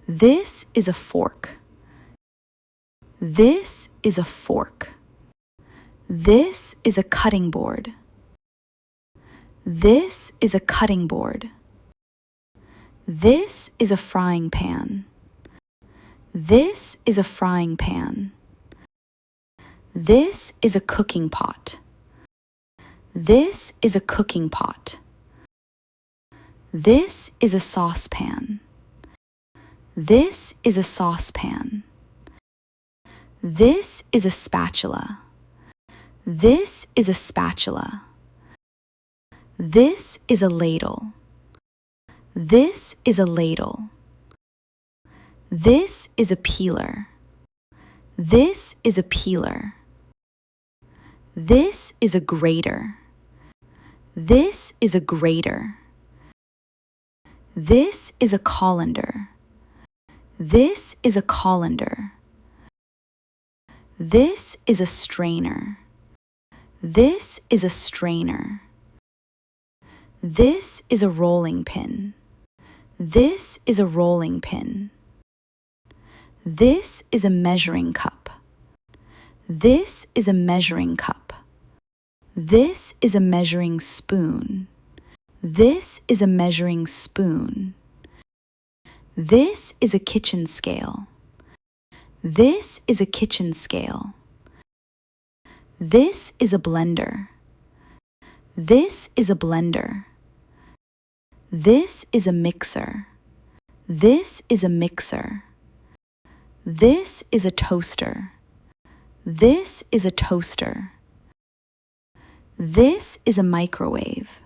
This is a fork. This is a fork. This is a cutting board. This is a cutting board. This is a frying pan. This is a frying pan. This is a cooking pot. This is a cooking pot. This is a saucepan. This is a saucepan. This is a spatula. This is a spatula. This is a ladle. This is a ladle. This is a peeler. This is a peeler. This is a grater. This is a grater. This is a colander. This is a colander. This is a strainer. This is a strainer. This is a rolling pin. This is a rolling pin. This is a measuring cup. This is a measuring cup. This is a measuring spoon. This is a measuring spoon. This is a kitchen scale. This is a kitchen scale. This is a blender. This is a blender. This is a mixer. This is a mixer. This is a toaster. This is a toaster. This is a microwave.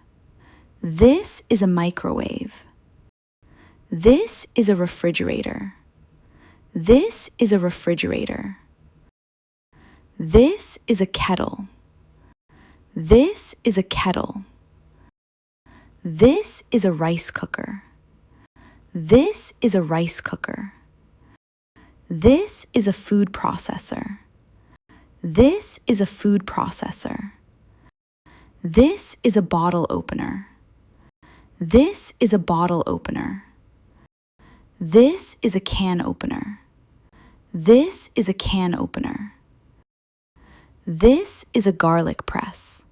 This is a microwave. This is a refrigerator. This is a refrigerator. This is a kettle. This is a kettle. This is a rice cooker. This is a rice cooker. This is a food processor. This is a food processor. This is a bottle opener. This is a bottle opener. This is a can opener. This is a can opener. This is a garlic press.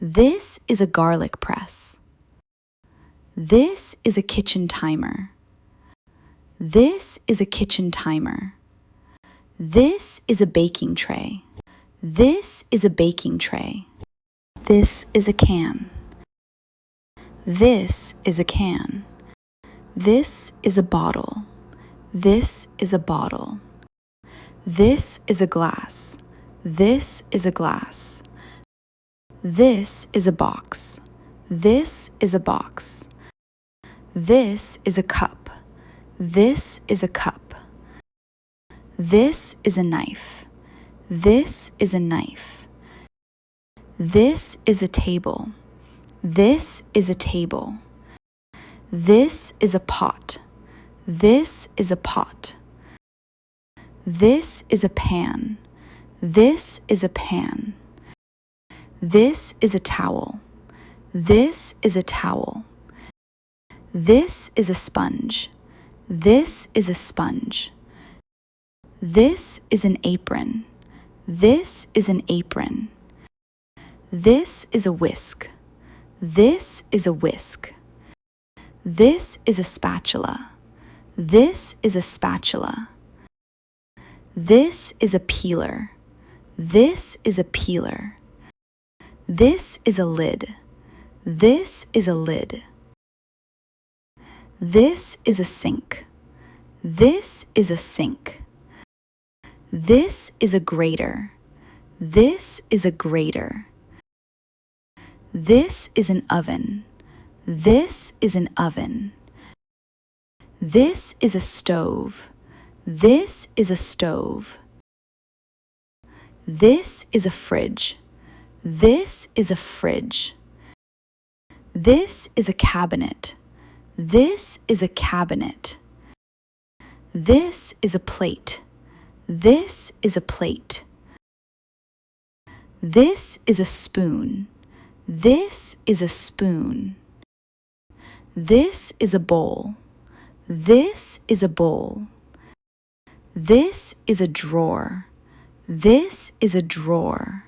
This is a garlic press. This is a kitchen timer. This is a kitchen timer. This is a baking tray. This is a baking tray. This is a can. This is a can. This is a bottle. This is a bottle. This is a glass. This is a glass. This is a box. This is a box. This is a cup. This is a cup. This is a knife. This is a knife. This is a table. This is a table. This is a pot. This is a pot. This is a pan. This is a pan. This is a towel. This is a towel. This is a sponge. This is a sponge. This is an apron. This is an apron. This is a whisk. This is a whisk. This is a spatula. This is a spatula. This is a peeler. This is a peeler. This is a lid. This is a lid. This is a sink. This is a sink. This is a grater. This is a grater. This is an oven. This is an oven. This is a stove. This is a stove. This is a fridge. This is a fridge. This is a cabinet. This is a cabinet. This is a plate. This is a plate. This is a spoon. This is a spoon. This is a bowl. This is a bowl. This is a drawer. This is a drawer.